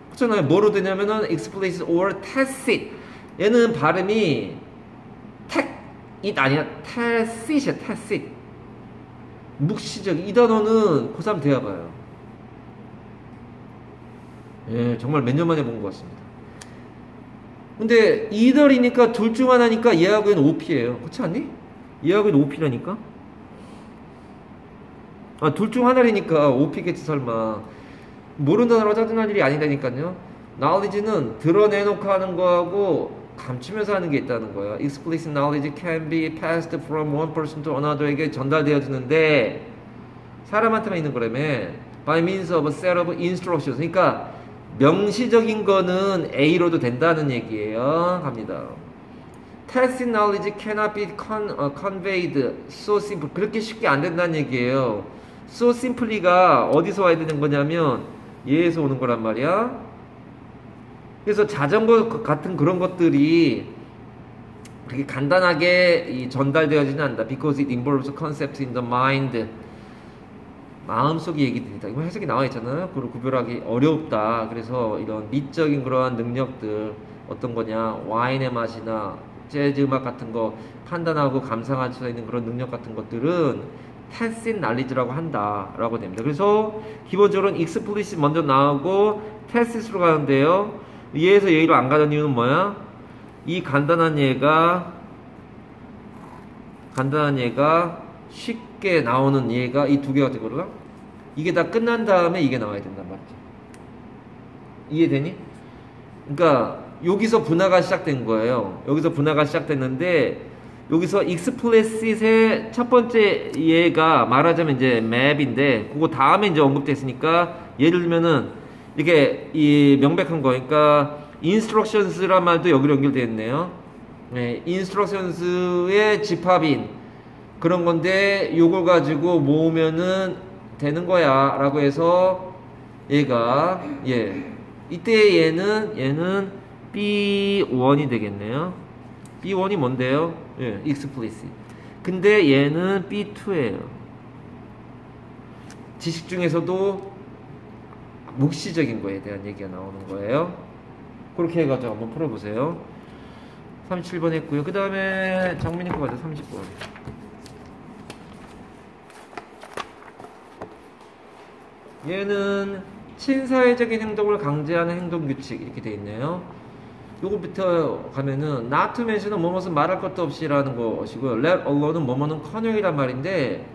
그렇잖아요. 뭐로 되냐면은 explicit or tacit. 얘는 발음이 it 아니야. tacit이야. tacit. 묵시적. 이 단어는 고3 돼야 봐요. 예, 정말 몇 년 만에 본 것 같습니다. 근데 either이니까 둘 중 하나니까 얘하고 얘는 OP예요. 그렇지 않니? 얘하고 얘는 OP라니까? 아, 둘 중 하나라니까 OP겠지 설마. 모르는 단어로 짜증날 일이 아니다니까요. knowledge는 드러내놓고 하는 거하고 감추면서 하는 게 있다는 거야. explicit knowledge can be passed from one person to another에게 전달되어지는데 사람한테만 있는 거라며. by means of a set of instructions. 그러니까 명시적인 거는 A로도 된다는 얘기예요. 갑니다. tacit knowledge cannot be conveyed so simple. 그렇게 쉽게 안 된다는 얘기예요. so simply가 어디서 와야 되는 거냐면 얘에서 오는 거란 말이야. 그래서 자전거 같은 그런 것들이 그게 간단하게 전달되어지는 않는다. Because it involves concepts in the mind. 마음속의 얘기들이다. 이거 해석이 나와 있잖아요. 그걸 구별하기 어렵다. 그래서 이런 미적인 그러한 능력들 어떤 거냐, 와인의 맛이나 재즈 음악 같은 거 판단하고 감상할 수 있는 그런 능력 같은 것들은 tacit knowledge라고 한다라고 됩니다. 그래서 기본적으로는 explicit 먼저 나오고 tacit으로 가는데요. 얘에서 얘로 안 가는 이유는 뭐야? 이 간단한 얘가 쉽게 나오는 얘가 이 두 개가 되거든요. 이게 다 끝난 다음에 이게 나와야 된단 말이죠. 이해되니? 그러니까 여기서 분화가 시작된 거예요. 여기서 분화가 시작됐는데 여기서 explicit의 첫 번째 얘가 말하자면 이제 map인데 그거 다음에 이제 언급됐으니까 예를 들면은 이게 이 명백한 거 그러니까 instructions란 말도 여기로 연결되어 있네요. 네, instructions의 집합인 그런 건데 요걸 가지고 모으면은 되는 거야 라고 해서 얘가 이때 얘는 B1이 되겠네요. B1이 뭔데요? explicit. 근데 얘는 B2예요. 지식 중에서도 묵시적인 거에 대한 얘기가 나오는 거예요. 그렇게 해가지고 한번 풀어보세요. 37번 했고요. 그 다음에 정민이 거 가자. 30번. 얘는 친사회적인 행동을 강제하는 행동규칙 이렇게 돼 있네요. 요거부터 가면은 not to mention은 뭐뭐는 말할 것도 없이라는 것이고요. let alone은 뭐뭐는 커녕이란 말인데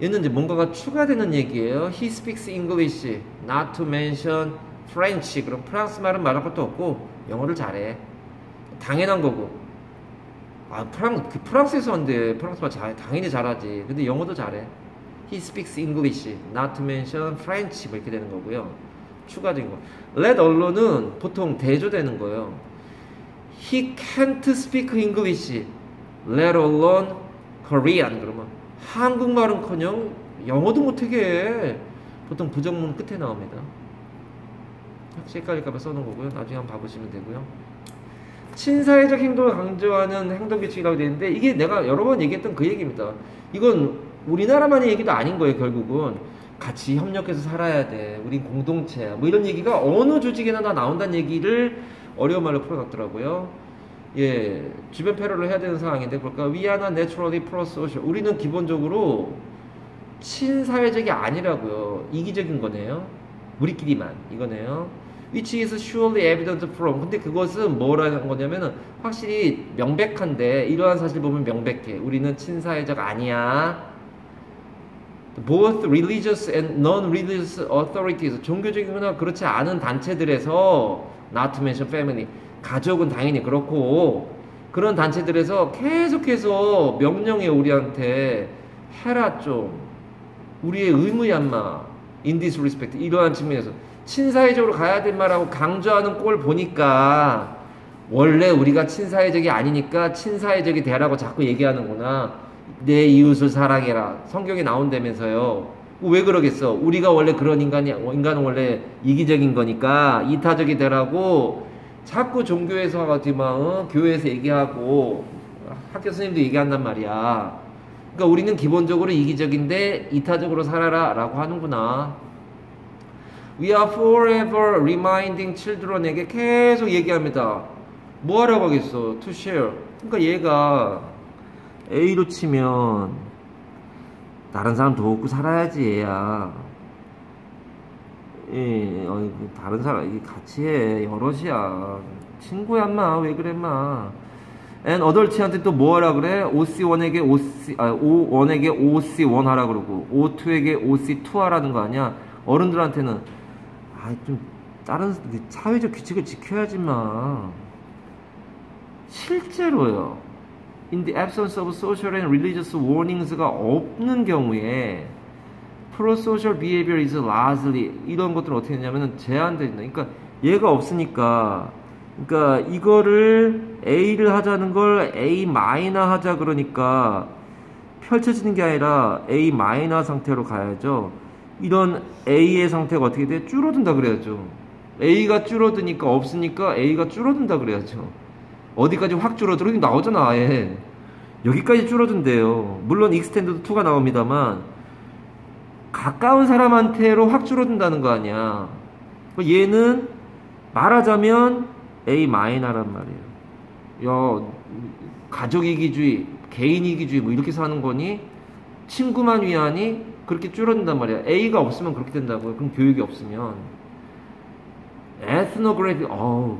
얘는 이제 뭔가가 추가되는 얘기예요. He speaks English, not to mention French. 그럼 프랑스 말은 말할 것도 없고 영어를 잘해. 당연한 거고. 프랑스에서 한데 프랑스 말 당연히 잘하지. 근데 영어도 잘해. He speaks English, not to mention French. 뭐 이렇게 되는 거고요. 추가적인 거. Let alone은 보통 대조되는 거예요. He can't speak English, let alone Korean. 그러면 한국말은커녕 영어도 못하게 해. 보통 부정문 끝에 나옵니다. 혹시 헷갈릴까봐 써놓은 거고요. 나중에 한번 봐보시면 되고요. 친사회적 행동을 강조하는 행동규칙이라고 되어 있는데 이게 내가 여러 번 얘기했던 그 얘기입니다. 이건 우리나라만의 얘기도 아닌 거예요. 결국은 같이 협력해서 살아야 돼. 우린 공동체야. 뭐 이런 얘기가 어느 조직에나 다 나온다는 얘기를 어려운 말로 풀어놨더라고요. 주변 패러를 해야 되는 상황인데 그러니까 we are not naturally pro-social. 우리는 기본적으로 친사회적이 아니라고요. 이기적인 거네요. 우리끼리만 이거네요. Which is surely evident from. 근데 그것은 뭐라는 거냐면은 확실히 명백한데 이러한 사실 보면 명백해. 우리는 친사회적 아니야. Both religious and non-religious authorities. 종교적이거나 그렇지 않은 단체들에서 not to mention family. 가족은 당연히 그렇고 그런 단체들에서 계속해서 명령해 우리한테 해라 좀. 우리의 의무야 인마. In this respect. 이러한 측면에서 친사회적으로 가야 될 말하고 강조하는 꼴 보니까 원래 우리가 친사회적이 아니니까 친사회적이 되라고 자꾸 얘기하는구나. 내 이웃을 사랑해라. 성경에 나온다면서요. 왜 그러겠어? 우리가 원래 그런 인간은 원래 이기적인 거니까 이타적이 되라고 자꾸 종교에서 하지만 교회에서 얘기하고 학교 선생님도 얘기한단 말이야. 그러니까 우리는 기본적으로 이기적인데 이타적으로 살아라 라고 하는구나. We are forever reminding children에게 계속 얘기합니다. 뭐 하라고 하겠어? To share. 그러니까 얘가 A로 치면 다른 사람 돕고 살아야지 얘야. 다른 사람 같이 해. 여럿이야. 친구야 인마. 왜 그래 인마. And adult한테 또 뭐 하라 그래? OC1에게 O1에게 OC1 하라 그러고 O2에게 OC2 하라는 거 아니야? 어른들한테는 좀 다른 사회적 규칙을 지켜야지 마. 실제로요. In the absence of social and religious warnings가 없는 경우에 pro-social behavior is largely 이런 것들은 어떻게 되냐면은 제한된다. 그러니까 얘가 없으니까 그러니까 이거를 A를 하자는 걸 A 마이너 하자 그러니까 펼쳐지는 게 아니라 A 마이너 상태로 가야죠. 이런 A의 상태가 어떻게 돼? 줄어든다 그래야죠. A가 줄어드니까 없으니까 A가 줄어든다 그래야죠. 어디까지 확 줄어들어? 여기 나오잖아, 아예. 여기까지 줄어든대요. 물론 익스텐드 2가 나옵니다만 가까운 사람한테로 확 줄어든다는 거 아니야. 얘는 말하자면 A 마이너란 말이에요. 야, 가족이기주의, 개인이기주의 뭐 이렇게 사는 거니? 친구만 위하니? 그렇게 줄어든단 말이야. A가 없으면 그렇게 된다고요. 그럼 교육이 없으면. 에스노그래피,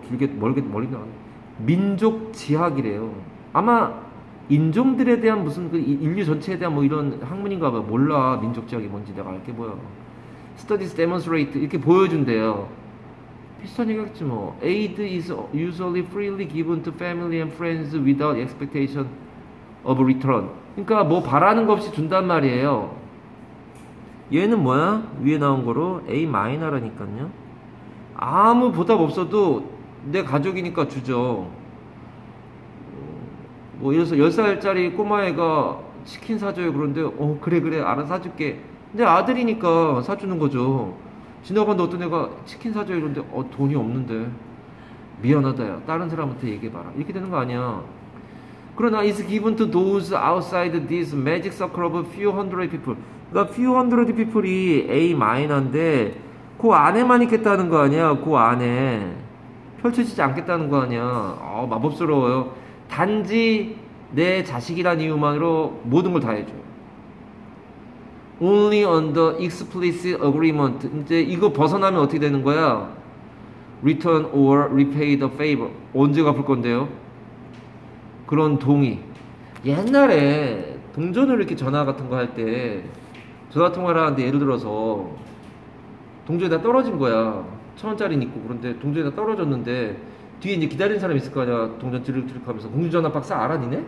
길게 멀리 나가네. 민족 지학이래요. 아마 인종들에 대한 무슨 그 인류 전체에 대한 뭐 이런 학문인가 봐. 몰라. 민족 지학이 뭔지 내가 알게 뭐야. Studies demonstrate 이렇게 보여준대요. 비슷한 얘기겠지 뭐. Aid is usually freely given to family and friends without expectation of return. 그러니까 뭐 바라는 거 없이 준단 말이에요. 얘는 뭐야? 위에 나온 거로 A 마이너라니까요. 아무 보답 없어도 내 가족이니까 주죠. 뭐 예를 들어서 10살짜리 꼬마애가 치킨 사줘요. 그런데 그래 알아서 사줄게. 내 아들이니까 사주는 거죠. 지나가는데 어떤 애가 치킨 사줘요. 그런데 돈이 없는데 미안하다 야. 다른 사람한테 얘기해봐라. 이렇게 되는 거 아니야. 그러나 is given to those outside this magic circle of few hundred people. 그러니까 few hundred people이 A 마이너인데 그 안에만 있겠다는 거 아니야. 그 안에 펼쳐지지 않겠다는 거 아니야. 마법스러워요. 단지 내 자식이란 이유만으로 모든 걸 다 해줘요. Only under explicit agreement. 이제 이거 벗어나면 어떻게 되는 거야? Return or repay the favor. 언제 갚을 건데요? 그런 동의. 옛날에 동전을 이렇게 전화 같은 거 할 때 전화 통화를 하는데 예를 들어서 동전에다 떨어진 거야. 1,000원짜리 있고 그런데 동전에다 떨어졌는데 뒤에 이제 기다리는 사람이 있을 거 아니야. 동전 찌르륵 하면서 공중전화 박사 알아 니네?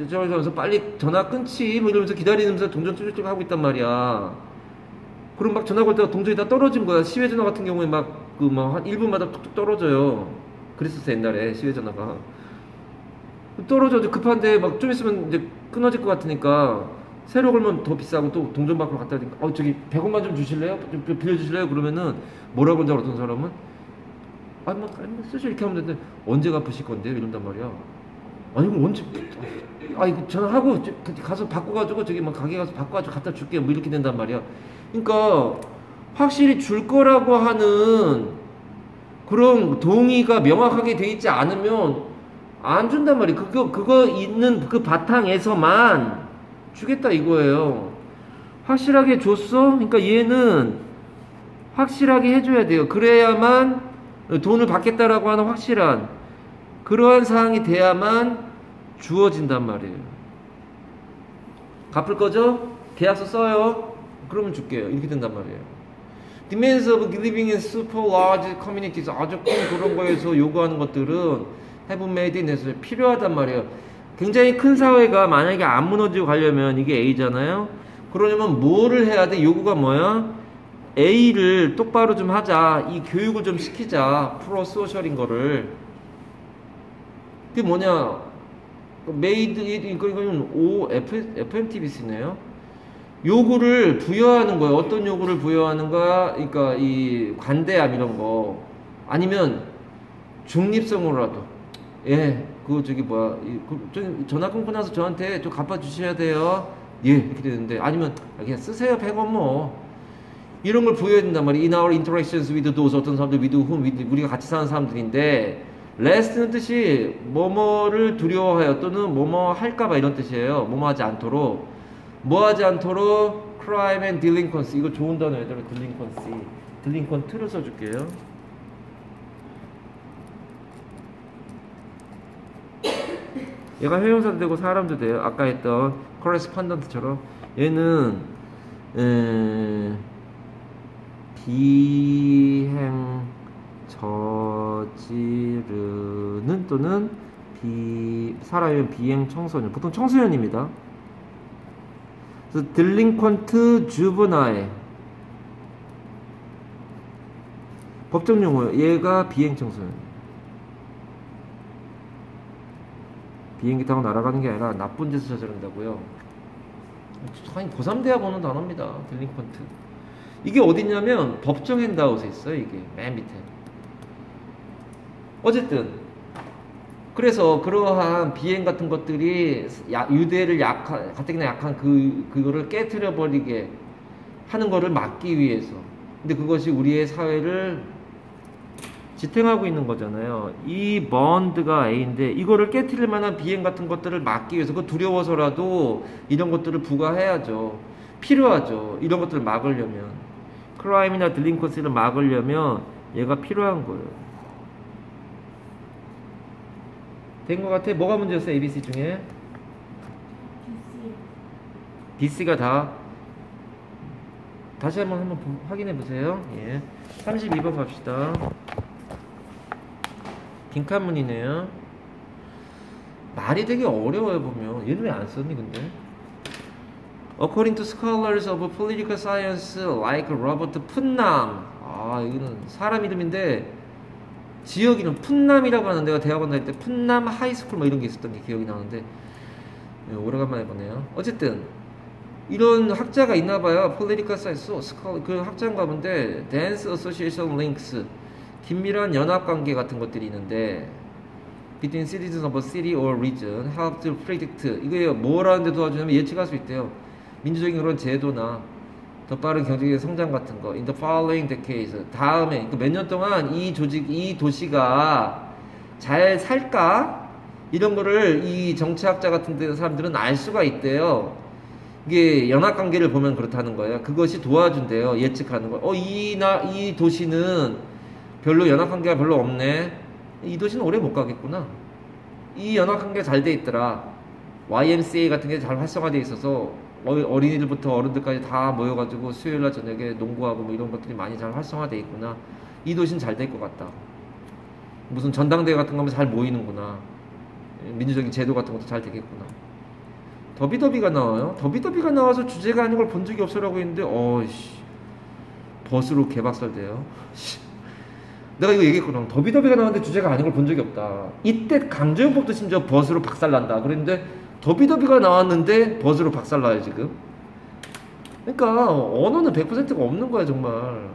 저러면서 빨리 전화 끊지 뭐 이러면서 기다리면서 동전 찌르륵 하고 있단 말이야. 그럼 막 전화 걸 때가 동전이 다 떨어진 거야. 시외전화 같은 경우에 막 한 1분마다 툭툭 떨어져요. 그랬었어 옛날에 시외전화가. 떨어져 급한데 막 좀 있으면 이제 끊어질 것 같으니까 새로 걸면 더 비싸고 또 동전 밖으로 갖다 대니까 저기 100원만 좀 주실래요? 좀 빌려주실래요? 그러면은 뭐라고 그런지 어떤 사람은 뭐 쓰시 이렇게 하면 되는데 언제 갚으실 건데요? 이런단 말이야. 아니 그럼 언제 이거 전화하고 가서 바꿔가지고 저기 막 가게 가서 바꿔가지고 갖다 줄게 뭐 이렇게 된단 말이야. 그러니까 확실히 줄 거라고 하는 그런 동의가 명확하게 돼 있지 않으면 안 준단 말이야. 그거 있는 그 바탕에서만 주겠다 이거예요. 확실하게 줬어? 그러니까 얘는 확실하게 해줘야 돼요. 그래야만 돈을 받겠다라고 하는 확실한 그러한 사항이 돼야만 주어진단 말이에요. 갚을 거죠? 계약서 써요. 그러면 줄게요. 이렇게 된단 말이에요. Demands of living in super large communities 아주 큰 그런 거에서 요구하는 것들은 have made in necessary 필요하단 말이에요. 굉장히 큰 사회가 만약에 안 무너지고 가려면 이게 A잖아요. 그러려면 뭐를 해야 돼? 요구가 뭐야? A를 똑바로 좀 하자. 이 교육을 좀 시키자. 프로소셜인 거를. 그게 뭐냐? made 이건 FMTBC네요. 요구를 부여하는 거예요. 어떤 요구를 부여하는가? 그러니까 이 관대함 이런 거. 아니면 중립성으로라도. 전화 끊고 나서 저한테 좀 갚아주셔야 돼요. 이렇게 되는데. 아니면, 그냥 쓰세요, 100원 뭐. 이런 걸 부여해야 된단 말이에요. In our interactions with those 어떤 사람들, with whom, 우리가 같이 사는 사람들인데, lest는 뜻이, 뭐뭐를 두려워하여, 또는 뭐뭐 할까봐 이런 뜻이에요. 뭐뭐 하지 않도록. 뭐 하지 않도록, crime and delinquency. 이거 좋은 단어예요, delinquency. delinquent를 써줄게요. 얘가 회용사도 되고 사람도 돼요. 아까 했던 correspondent처럼 얘는 비행 저지르는 또는 사람이면 비행 청소년, 보통 청소년입니다. 그래서 delinquent juvenile 법정 용어예요. 얘가 비행 청소년. 비행기 타고 날아가는 게 아니라 나쁜 짓을 저지른다고요. 아니 고3 돼야 보는 단어입니다. 딜링컨트. 이게 어디냐면 법정 핸드아웃에 있어요. 이게 맨 밑에. 어쨌든 그래서 그러한 비행 같은 것들이 유대를 가뜩이나 약한 그거를 깨트려 버리게 하는 거를 막기 위해서. 근데 그것이 우리의 사회를 지탱하고 있는 거잖아요. 이 번드가 A인데 이거를 깨트릴 만한 비행 같은 것들을 막기 위해서, 그 두려워서라도 이런 것들을 부과해야죠. 필요하죠. 이런 것들을 막으려면, 크라임이나 딜링컨시를 막으려면 얘가 필요한 거예요. 된 것 같아? 뭐가 문제였어요? ABC 중에? BC가 다. 다시 한번 확인해 보세요. 예. 32번 갑시다. 빈칸문이네요. 말이 되게 어려워요, 보면. 얘는 왜 안 썼니, 근데? According to scholars of political science like Robert 푼남. 아, 이거는 사람 이름인데 지역 이름 푼남이라고 하는, 데가 대학원 다닐 때 푼남 하이스쿨 뭐 이런 게 있었던 게 기억이 나는데 오래간만에 보네요. 어쨌든 이런 학자가 있나봐요. Political Science 스컬, 그 학자인가 본데 Dense Association Links, 긴밀한 연합관계 같은 것들이 있는데 Between citizens of a city or region help to predict, 이게 뭐라는 데 도와주냐면 예측할 수 있대요. 민주적인 그런 제도나 더 빠른 경제적인 성장 같은 거. In the following decades, 다음에 몇 년 동안 이 도시가 잘 살까? 이런 거를 이 정치학자 같은 사람들은 알 수가 있대요. 이게 연합관계를 보면 그렇다는 거예요. 그것이 도와준대요. 예측하는 거. 이 도시는 별로 연합관계가 별로 없네. 이 도시는 오래 못 가겠구나. 이 연합관계가 잘 돼 있더라. YMCA 같은 게 잘 활성화되어 있어서 어린이들부터 어른들까지 다 모여가지고 수요일날 저녁에 농구하고 뭐 이런 것들이 많이 잘 활성화되어 있구나. 이 도시는 잘 될 것 같다. 무슨 전당대회 같은 거 하면 잘 모이는구나. 민주적인 제도 같은 것도 잘 되겠구나. 더비더비가 나와요. 더비더비가 나와서 주제가 아닌 걸 본 적이 없어라고 했는데 버스로 개박살돼요. 내가 이거 얘기했구나. 더비더비가 나왔는데 주제가 아닌 걸 본 적이 없다. 이때 강제용법도 심지어 버스로 박살난다 그랬는데 더비더비가 나왔는데 버스로 박살나요 지금. 그러니까 언어는 100%가 없는 거야 정말.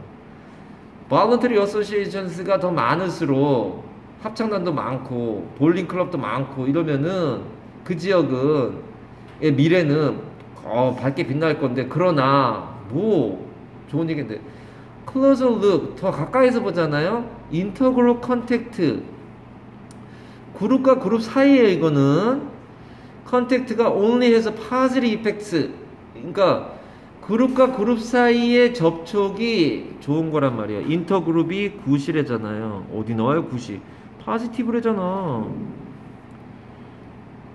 Voluntary Associations가 더 많을수록 합창단도 많고 볼링클럽도 많고 이러면은 그 지역은 미래는 밝게 빛날 건데, 그러나 뭐 좋은 얘기인데 closer look, 더 가까이서 보잖아요. intergroup contact, 그룹과 그룹 사이에 이거는 contact가 only has positive effects, 그러니까 그룹과 그룹 사이의 접촉이 좋은 거란 말이에요. 인터그룹이 굿이래잖아요. 어디 나와요 굿이? 포지티브래잖아.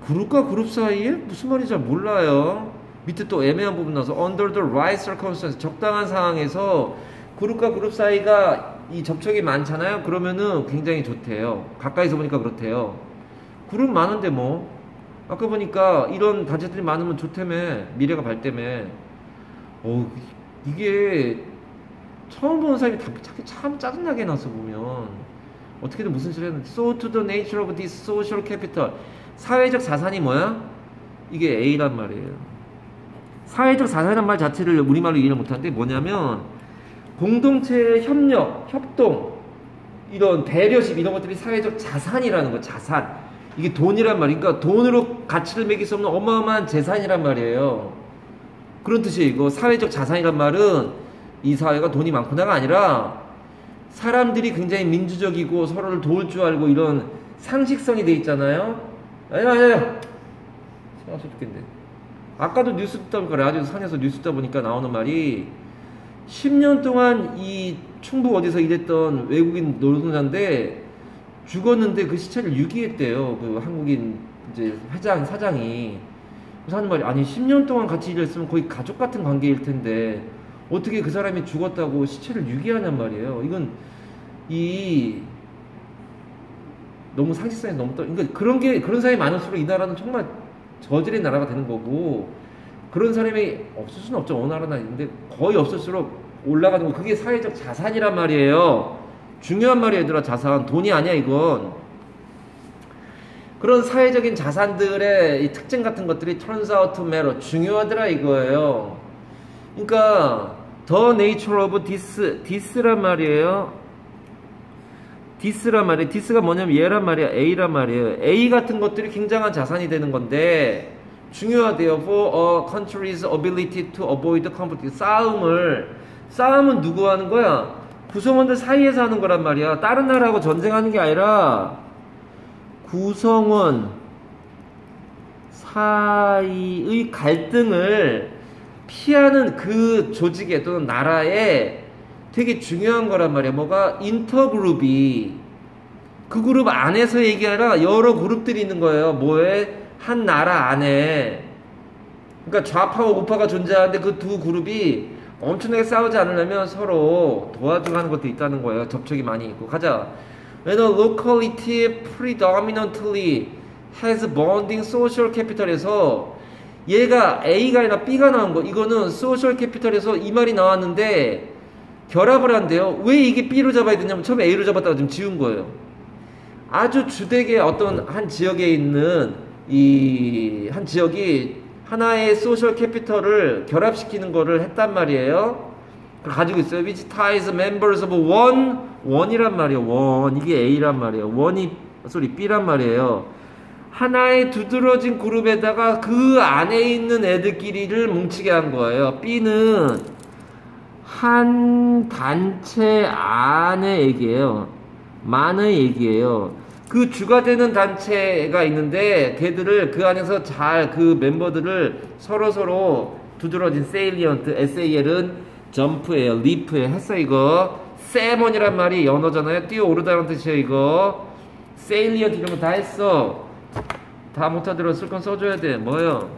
그룹과 그룹 사이에 무슨 말인지 잘 몰라요. 밑에 또 애매한 부분 나와서 under the right circumstances, 적당한 상황에서 그룹과 그룹 사이가 이 접촉이 많잖아요. 그러면은 굉장히 좋대요. 가까이서 보니까 그렇대요. 그룹 많은데 뭐 아까 보니까 이런 단체들이 많으면 좋다며. 미래가 밝다며. 이게 처음 보는 사람이 참 짜증나게 나서 보면 어떻게든 무슨 소리 했는데 So to the nature of this social capital, 사회적 자산이 뭐야? 이게 A란 말이에요. 사회적 자산이란 말 자체를 우리말로 이해를 못하는데 뭐냐면 공동체의 협력, 협동, 이런 배려심, 이런 것들이 사회적 자산이라는 거. 자산, 이게 돈이란 말이니까 그러니까 돈으로 가치를 매길 수 없는 어마어마한 재산이란 말이에요. 그런 뜻이에요. 이거 사회적 자산이란 말은 이 사회가 돈이 많구나가 아니라 사람들이 굉장히 민주적이고 서로를 도울 줄 알고 이런 상식성이 돼 있잖아요. 아니야 생각해 죽겠네. 아까도 뉴스 듣다 보니까 라디오 산에서 뉴스 듣다 보니까 나오는 말이 10년 동안 이 충북 어디서 일했던 외국인 노동자인데 죽었는데 그 시체를 유기했대요. 그 한국인 이제 사장이. 그래서 하는 말이, 아니 10년 동안 같이 일했으면 거의 가족 같은 관계일 텐데 어떻게 그 사람이 죽었다고 시체를 유기하냔 말이에요. 이건 너무 상식성이 너무 그러니까 그런 사람이 많을수록 이 나라는 정말 저질의 나라가 되는 거고, 그런 사람이 없을 수는 없죠. 어느 나라나. 있는데 거의 없을수록 올라가는 거. 그게 사회적 자산이란 말이에요. 중요한 말이에요, 얘들아. 자산. 돈이 아니야, 이건. 그런 사회적인 자산들의 이 특징 같은 것들이 turns out to matter, 중요하더라 이거예요. 그러니까 the nature of this란 말이에요. this란 말이에요. this가 뭐냐면 얘란 말이야. A란 말이에요. A 같은 것들이 굉장한 자산이 되는 건데 중요하대요. For a country's ability to avoid conflict. 싸움은 누구 하는 거야? 구성원들 사이에서 하는 거란 말이야. 다른 나라하고 전쟁하는 게 아니라 구성원 사이의 갈등을 피하는 그 조직에 또는 나라에 되게 중요한 거란 말이야. 뭐가? 인터그룹이 그 그룹 안에서 얘기하라 여러 그룹들이 있는 거예요. 뭐에? 한 나라 안에. 그러니까 좌파와 우파가 존재하는데 그 두 그룹이 엄청나게 싸우지 않으려면 서로 도와주고 하는 것도 있다는 거예요. 접촉이 많이 있고. 가자. When a locality predominantly has bonding social capital에서 얘가 A가 아니라 B가 나온 거. 이거는 social capital에서 이 말이 나왔는데 결합을 한대요. 왜 이게 B로 잡아야 되냐면 처음에 A로 잡았다가 지금 지운 거예요. 아주 주택의 어떤 한 지역에 있는 이 한 지역이 하나의 소셜 캐피털을 결합시키는 거를 했단 말이에요. 그걸 가지고 있어요. Which ties members of 원이란 말이에요. 원. 이게 A란 말이에요. B란 말이에요. 하나의 두드러진 그룹에다가 그 안에 있는 애들끼리를 뭉치게 한 거예요. B는 한 단체 안의 얘기예요. 만의 얘기예요. 그 주가 되는 단체가 있는데 걔들을 그 안에서 잘 그 멤버들을 서로 두드러진 세일리언트, SAL은 점프예요. 리프예요. 했어 이거. 세먼이란 말이 연어잖아요. 뛰어오르다는 뜻이에요 이거. 세일리언트 이런 거 다 했어. 다 못하더라도 쓸 건 써줘야 돼. 뭐예요?